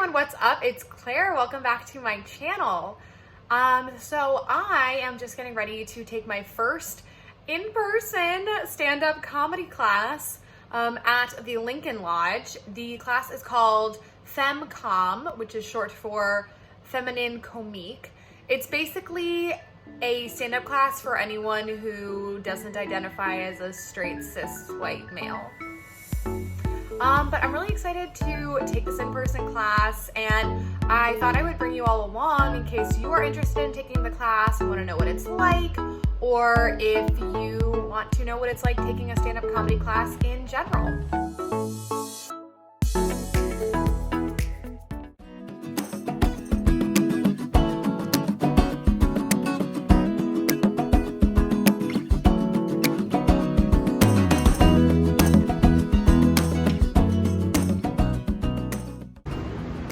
everyone, what's up? It's Claire. Welcome back to my channel. So I am just getting ready to take my first in-person stand-up comedy class at the Lincoln Lodge. The class is called FemCom, which is short for Feminine Comique. It's basically a stand-up class for anyone who doesn't identify as a straight cis white male. But I'm really excited to take this in-person class, and I thought I would bring you all along in case you are interested in taking the class and want to know what it's like, or if you want to know what it's like taking a stand-up comedy class in general.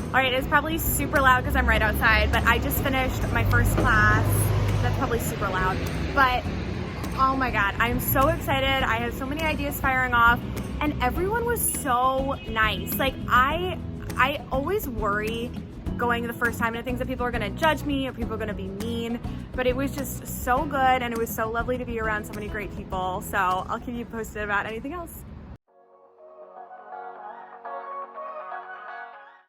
All right, it's probably super loud because I'm right outside, but I just finished my first class. That's probably super loud, but oh my God, I'm so excited. I have so many ideas firing off, and everyone was so nice. Like I always worry going the first time and things that people are gonna judge me or people are gonna be mean, but it was just so good, and it was so lovely to be around so many great people. So I'll keep you posted about anything else.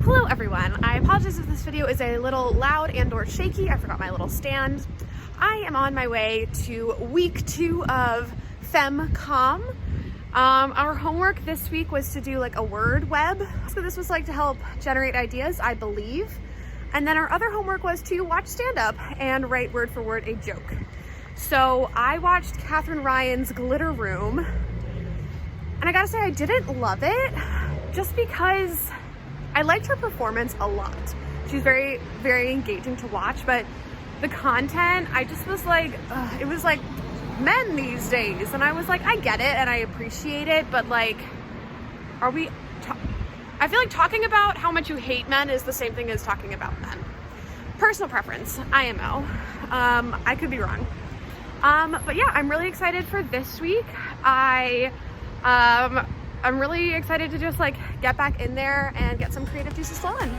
Hello everyone, I apologize if this video is a little loud and or shaky. I forgot my little stand. I am on my way to week 2 of FemCom. Our homework this week was to do like a word web. So this was like to help generate ideas, I believe. And then our other homework was to watch stand-up and write word for word a joke. So I watched Catherine Ryan's Glitter Room, and I gotta say I didn't love it just because I liked her performance a lot. She's very, very engaging to watch, but the content, I just was like, it was like men these days. And I was like, I get it and I appreciate it, but like, I feel like talking about how much you hate men is the same thing as talking about men. Personal preference, IMO. I could be wrong. But yeah, I'm really excited for this week. I'm really excited to just like get back in there and get some creative juices flowing.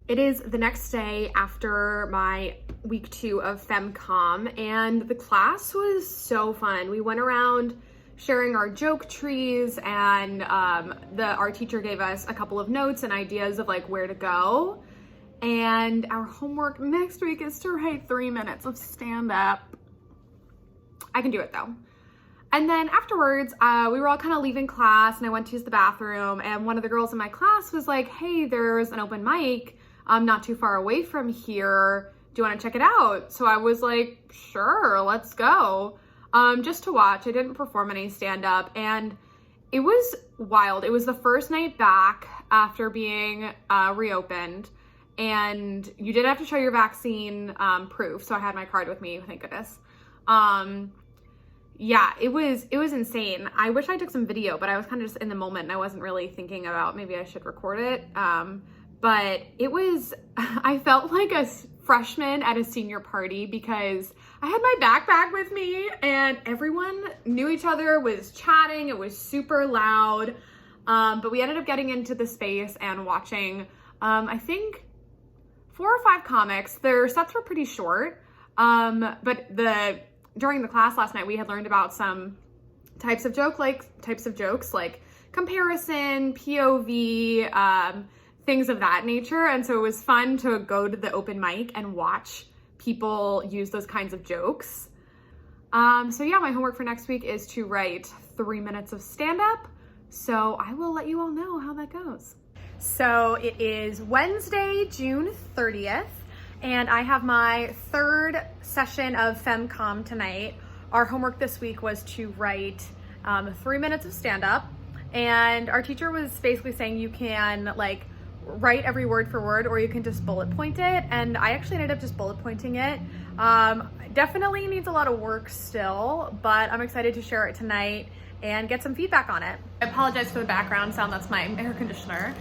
It is the next day after my week 2 of FemCom, and the class was so fun. We went around sharing our joke trees, and our teacher gave us a couple of notes and ideas of like where to go. And our homework next week is to write 3 minutes of stand-up. I can do it though. And then afterwards, we were all kind of leaving class, and I went to use the bathroom, and one of the girls in my class was like, hey, there's an open mic not too far away from here. Do you want to check it out? So I was like, sure, let's go. Just to watch. I didn't perform any stand-up, and it was wild. It was the first night back after being reopened, and you did have to show your vaccine proof, so I had my card with me, thank goodness. Yeah, it was insane. I wish I took some video, but I was kind of just in the moment and I wasn't really thinking about maybe I should record it. But it was, I felt like a freshman at a senior party because I had my backpack with me and everyone knew each other, was chatting. It was super loud. But we ended up getting into the space and watching, I think 4 or 5 comics. Their sets were pretty short. But during the class last night, we had learned about some types of jokes like comparison, POV, things of that nature. And so it was fun to go to the open mic and watch people use those kinds of jokes. So yeah, my homework for next week is to write 3 minutes of stand-up. So I will let you all know how that goes. So it is Wednesday, June 30th. And I have my 3rd session of FemCom tonight. Our homework this week was to write 3 minutes of stand-up. And our teacher was basically saying you can like write every word for word, or you can just bullet point it. And I actually ended up just bullet pointing it. Definitely needs a lot of work still, but I'm excited to share it tonight and get some feedback on it. I apologize for the background sound, that's my air conditioner.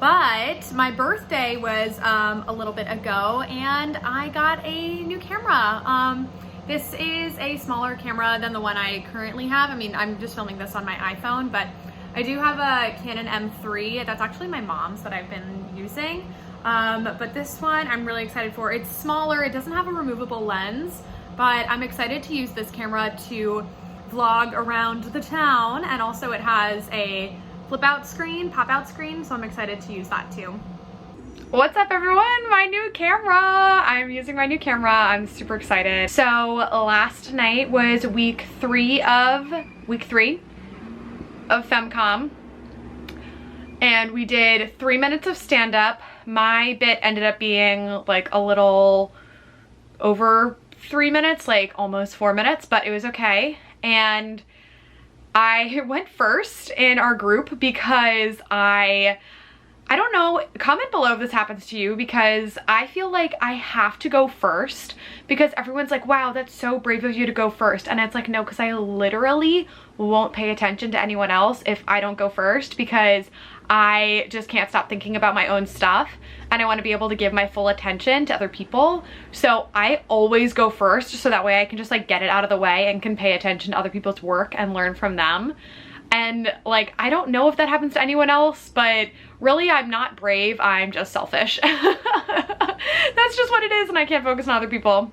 But my birthday was a little bit ago, and I got a new camera. This is a smaller camera than the one I currently have. I mean, I'm just filming this on my iPhone, but I do have a Canon M3. That's actually my mom's that I've been using. But this one I'm really excited for. It's smaller, it doesn't have a removable lens, but I'm excited to use this camera to vlog around the town, and also it has a pop-out screen, so I'm excited to use that too. What's up everyone? My new camera! I'm using my new camera. I'm super excited. So last night was week three of FemCom, and we did 3 minutes of stand-up. My bit ended up being like a little over 3 minutes, like almost 4 minutes, but it was okay. And I went first in our group because I don't know, comment below if this happens to you, because I feel like I have to go first because everyone's like, wow, that's so brave of you to go first. And it's like, no, because I literally won't pay attention to anyone else if I don't go first, because I just can't stop thinking about my own stuff and I want to be able to give my full attention to other people. So I always go first, so that way I can just like get it out of the way and can pay attention to other people's work and learn from them. And like, I don't know if that happens to anyone else, but really I'm not brave, I'm just selfish. That's just what it is, and I can't focus on other people.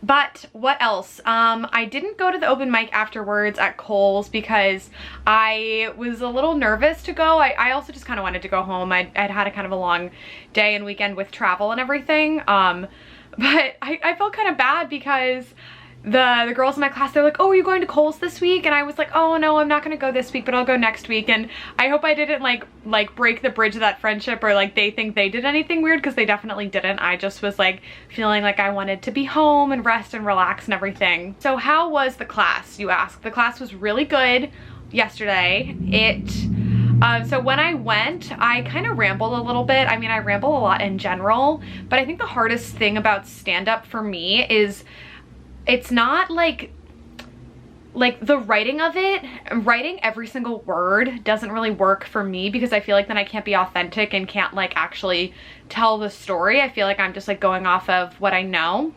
But what else? I didn't go to the open mic afterwards at Kohl's because I was a little nervous to go. I also just kind of wanted to go home. I'd had a kind of a long day and weekend with travel and everything. But I felt kind of bad because the girls in my class, they're like, oh, are you going to Kohl's this week? And I was like, oh no, I'm not gonna go this week, but I'll go next week. And I hope I didn't like break the bridge of that friendship, or like they think they did anything weird, because they definitely didn't. I just was like feeling like I wanted to be home and rest and relax and everything. So how was the class, you ask? The class was really good yesterday. So when I went, I kind of rambled a little bit. I mean, I ramble a lot in general, but I think the hardest thing about stand-up for me is it's not like the writing of it. Writing every single word doesn't really work for me, because I feel like then I can't be authentic and can't like actually tell the story. I feel like I'm just like going off of what I know.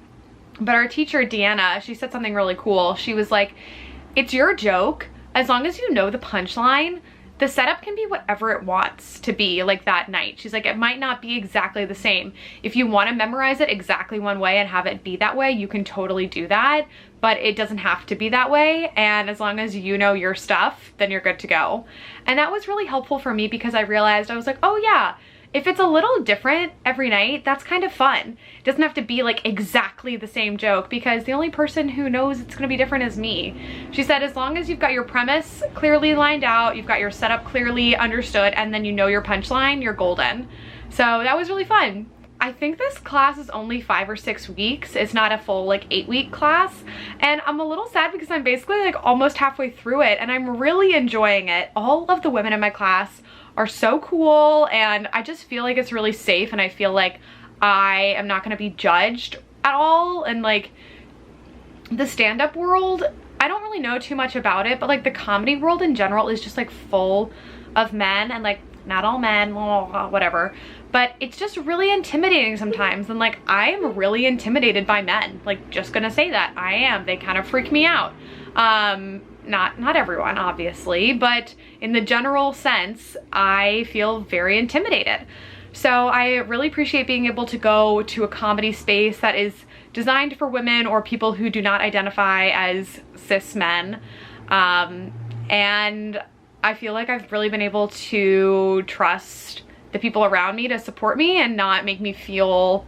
But our teacher, Deanna, she said something really cool. She was like, it's your joke. As long as you know the punchline, the setup can be whatever it wants to be like that night. She's like, it might not be exactly the same. If you want to memorize it exactly one way and have it be that way, you can totally do that, but it doesn't have to be that way. And as long as you know your stuff, then you're good to go. And that was really helpful for me, because I realized, I was like, oh yeah, if it's a little different every night, that's kind of fun. It doesn't have to be like exactly the same joke, because the only person who knows it's gonna be different is me. She said, as long as you've got your premise clearly lined out, you've got your setup clearly understood, and then you know your punchline, you're golden. So that was really fun. I think this class is only 5 or 6 weeks. It's not a full like 8-week class. And I'm a little sad because I'm basically like almost halfway through it, and I'm really enjoying it. All of the women in my class are so cool, and I just feel like it's really safe, and I feel like I am not going to be judged at all. And like the stand-up world, I don't really know too much about it, but like the comedy world in general is just like full of men, and like not all men, whatever, but it's just really intimidating sometimes. And like I am really intimidated by men, like just gonna say that I am. They kind of freak me out. Not everyone obviously, but in the general sense, I feel very intimidated. So I really appreciate being able to go to a comedy space that is designed for women or people who do not identify as cis men. And I feel like I've really been able to trust the people around me to support me and not make me feel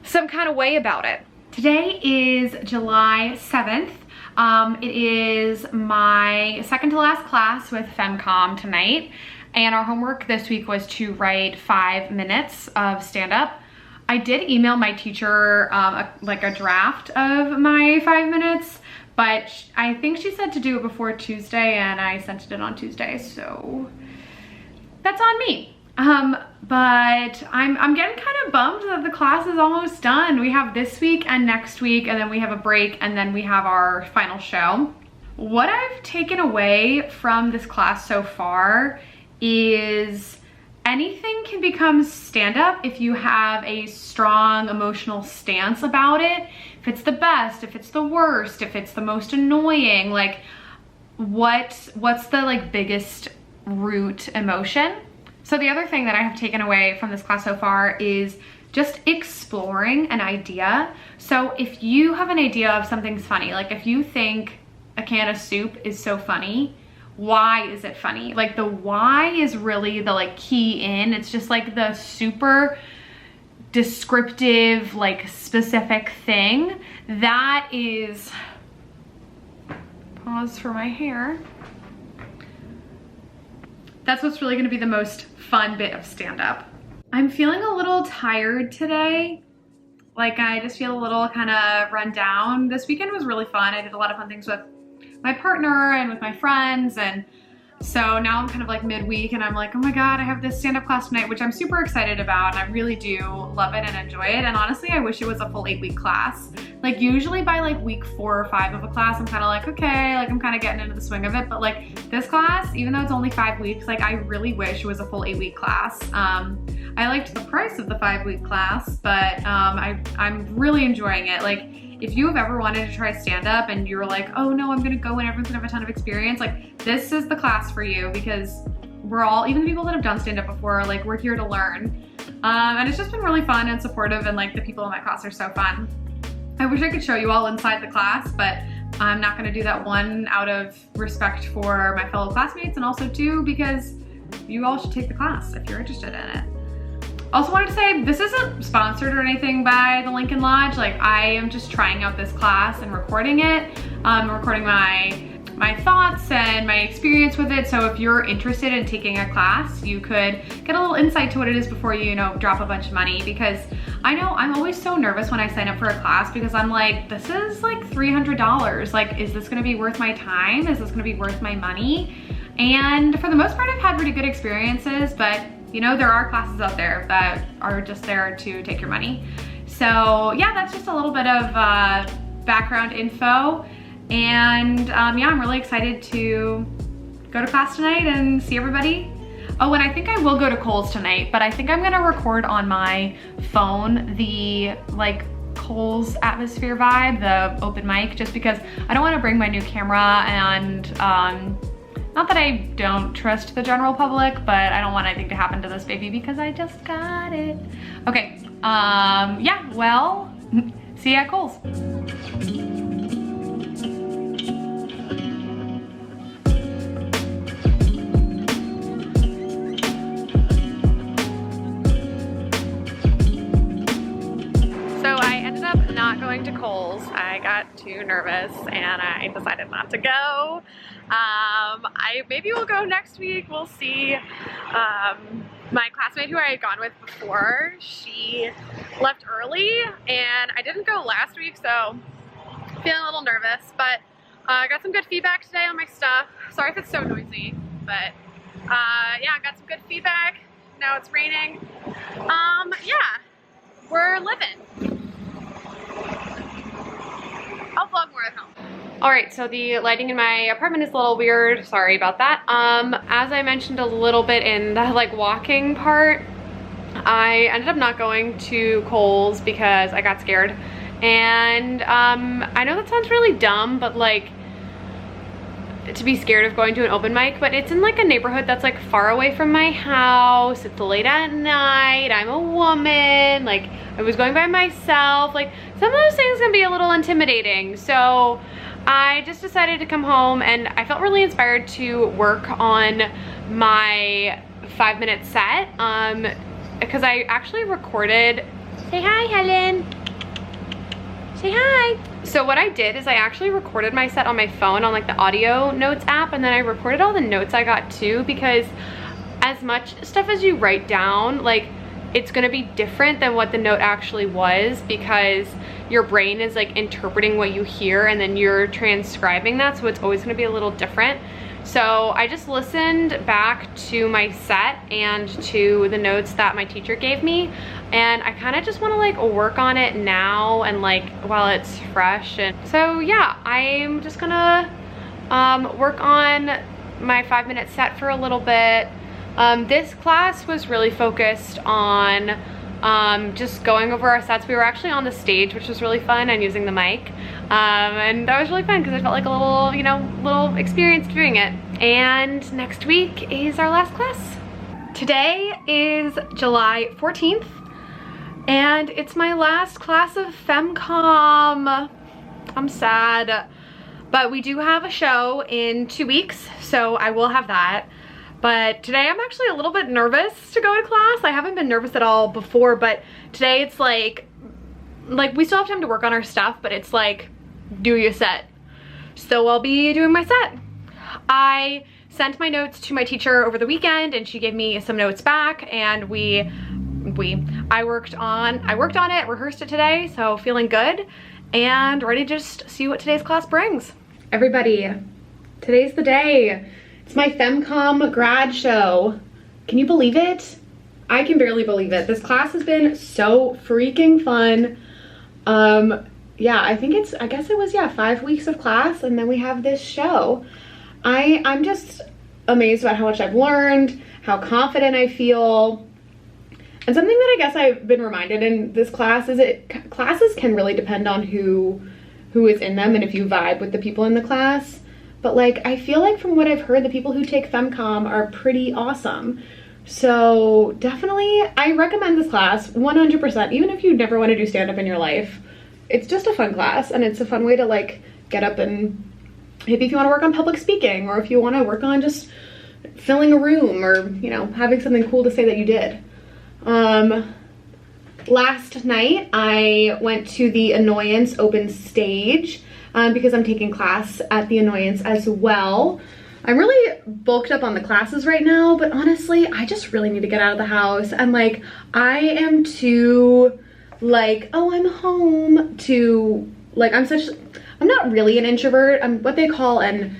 some kind of way about it. Today is July 7th. It is my second to last class with FemCom tonight, and our homework this week was to write 5 minutes of stand-up. I did email my teacher like a draft of my 5 minutes, but I think she said to do it before Tuesday, and I sent it in on Tuesday, so that's on me. But I'm getting kind of bummed that the class is almost done. We have this week and next week, and then we have a break, and then we have our final show. What I've taken away from this class so far is anything can become stand-up if you have a strong emotional stance about it. If it's the best, if it's the worst, if it's the most annoying, like what's the like biggest root emotion. So the other thing that I have taken away from this class so far is just exploring an idea. So if you have an idea of something's funny, like if you think a can of soup is so funny, why is it funny? Like the why is really the like key in. It's just like the super descriptive, like specific thing that is, pause for my hair. That's what's really gonna be the most fun bit of stand-up. I'm feeling a little tired today. Like I just feel a little kind of run down. This weekend was really fun. I did a lot of fun things with my partner and with my friends, and so now I'm kind of like midweek and I'm like, oh my God, I have this stand-up class tonight, which I'm super excited about, and I really do love it and enjoy it. And honestly, I wish it was a full 8-week class. Like usually by like week 4 or 5 of a class, I'm kind of like, okay, like I'm kind of getting into the swing of it. But like this class, even though it's only 5 weeks, like I really wish it was a full 8-week class. I liked the price of the 5-week class, but I'm really enjoying it. Like if you have ever wanted to try stand-up and you're like, oh no, I'm gonna go and everyone's gonna have a ton of experience, like this is the class for you, because we're all, even the people that have done stand-up before, like we're here to learn. And it's just been really fun and supportive, and like the people in my class are so fun. I wish I could show you all inside the class, but I'm not gonna do that, 1, out of respect for my fellow classmates, and also 2, because you all should take the class if you're interested in it. Also wanted to say, this isn't sponsored or anything by the Lincoln Lodge. Like I am just trying out this class and recording it. Recording my thoughts and my experience with it. So if you're interested in taking a class, you could get a little insight to what it is before you know, drop a bunch of money. Because I know I'm always so nervous when I sign up for a class, because I'm like, this is like $300. Like, is this gonna be worth my time? Is this gonna be worth my money? And for the most part, I've had pretty good experiences, but you know, there are classes out there that are just there to take your money. So yeah, that's just a little bit of background info. And yeah, I'm really excited to go to class tonight and see everybody. Oh, and I think I will go to Kohl's tonight, but I think I'm gonna record on my phone the like Kohl's atmosphere vibe, the open mic, just because I don't wanna bring my new camera, and not that I don't trust the general public, but I don't want anything to happen to this baby because I just got it. Okay, yeah, well, see you at Kohl's. So I ended up not going to Kohl's. I got too nervous and I decided not to go. I maybe will go next week, we'll see. My classmate who I had gone with before, she left early and I didn't go last week, so feeling a little nervous, but I got some good feedback today on my stuff. Sorry if it's so noisy, but yeah, I got some good feedback. Now it's raining. Yeah, we're living. I'll vlog more at home. All right, so the lighting in my apartment is a little weird. Sorry about that. As I mentioned a little bit in the like walking part, I ended up not going to Kohl's because I got scared. And I know that sounds really dumb, but like to be scared of going to an open mic, but it's in like a neighborhood that's like far away from my house. It's late at night. I'm a woman. Like I was going by myself. Like some of those things can be a little intimidating. So I just decided to come home, and I felt really inspired to work on my 5-minute set because I actually recorded. Say hi, Helen. Say hi. So what I did is I actually recorded my set on my phone on like the audio notes app, and then I recorded all the notes I got too, because as much stuff as you write down, like it's gonna be different than what the note actually was, because your brain is like interpreting what you hear and then you're transcribing that, so it's always gonna be a little different. So I just listened back to my set and to the notes that my teacher gave me, and I kind of just want to like work on it now and like while it's fresh. And so yeah, I'm just gonna work on my 5-minute set for a little bit. This class was really focused on just going over our sets. We were actually on the stage, which was really fun, and using the mic. And that was really fun because I felt like a little, you know, little experience doing it. And next week is our last class. Today is July 14th, and it's my last class of FemCom. I'm sad, but we do have a show in 2 weeks, so I will have that. But today I'm actually a little bit nervous to go to class. I haven't been nervous at all before, but today it's like we still have time to work on our stuff, but it's like, do your set. So I'll be doing my set. I sent my notes to my teacher over the weekend, and she gave me some notes back, and I worked on it, rehearsed it today, so feeling good and ready to just see what today's class brings. Everybody, today's the day. It's my FemCom grad show. Can you believe it? I can barely believe it. This class has been so freaking fun. Yeah, I guess it was 5 weeks of class, and then we have this show. I'm just amazed about how much I've learned, how confident I feel. And something that I guess I've been reminded in this class is classes can really depend on who is in them and if you vibe with the people in the class. But like, I feel like from what I've heard, the people who take FemCom are pretty awesome. So definitely, I recommend this class 100%, even if you never want to do stand-up in your life. It's just a fun class, and it's a fun way to like get up, and maybe if you want to work on public speaking, or if you want to work on just filling a room, or, you know, having something cool to say that you did. Last night I went to the Annoyance open stage because I'm taking class at the Annoyance as well. I'm really bulked up on the classes right now, but honestly, I just really need to get out of the house. And like, I am too like, oh, I'm home, to like, I'm not really an introvert. I'm what they call an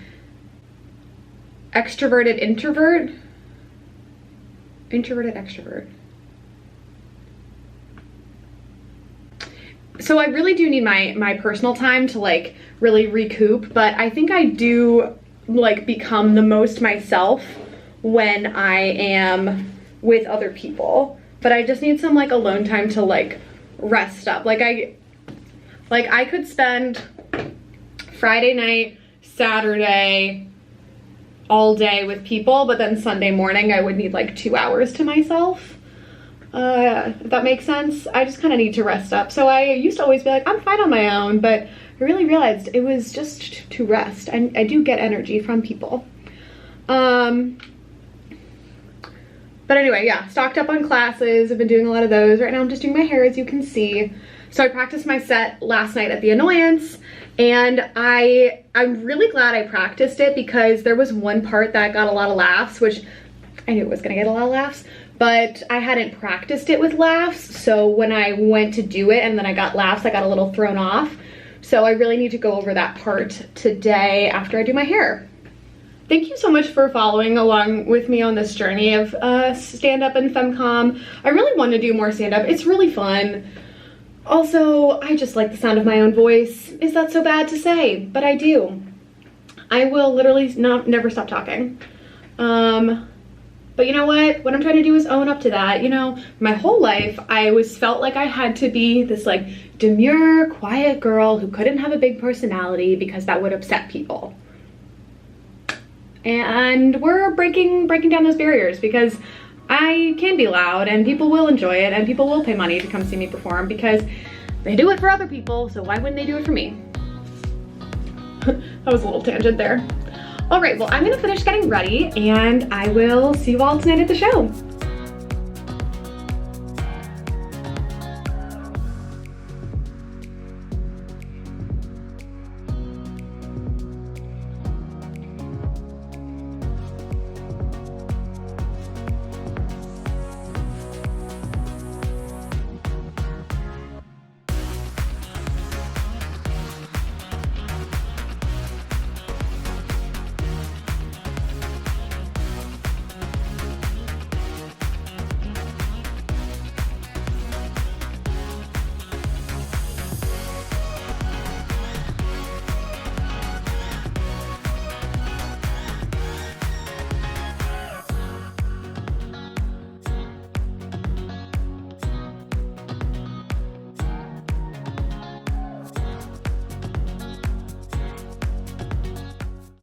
extroverted introvert. Introverted extrovert. So I really do need my personal time to like really recoup, but I think I do like become the most myself when I am with other people. But I just need some like alone time to like rest up. Like I could spend Friday night, Saturday, all day with people, but then Sunday morning I would need like 2 hours to myself. If that makes sense. I just kind of need to rest up. So I used to always be like, I'm fine on my own, but I really realized it was just to rest. And I do get energy from people. But anyway, yeah, stocked up on classes. I've been doing a lot of those. Right now I'm just doing my hair, as you can see. So I practiced my set last night at the Annoyance, and I'm really glad I practiced it because there was one part that got a lot of laughs, which I knew it was gonna get a lot of laughs, but I hadn't practiced it with laughs. So when I went to do it and then I got laughs, I got a little thrown off. So I really need to go over that part today after I do my hair. Thank you so much for following along with me on this journey of stand-up and FemCom. I really want to do more stand-up. It's really fun. Also, I just like the sound of my own voice. Is that so bad to say? But I do. I will literally never stop talking. But you know what? What I'm trying to do is own up to that. You know, my whole life, I always felt like I had to be this like demure, quiet girl who couldn't have a big personality because that would upset people. And we're breaking down those barriers because I can be loud and people will enjoy it and people will pay money to come see me perform because they do it for other people, so why wouldn't they do it for me? That was a little tangent there. All right, well, I'm gonna finish getting ready and I will see you all tonight at the show.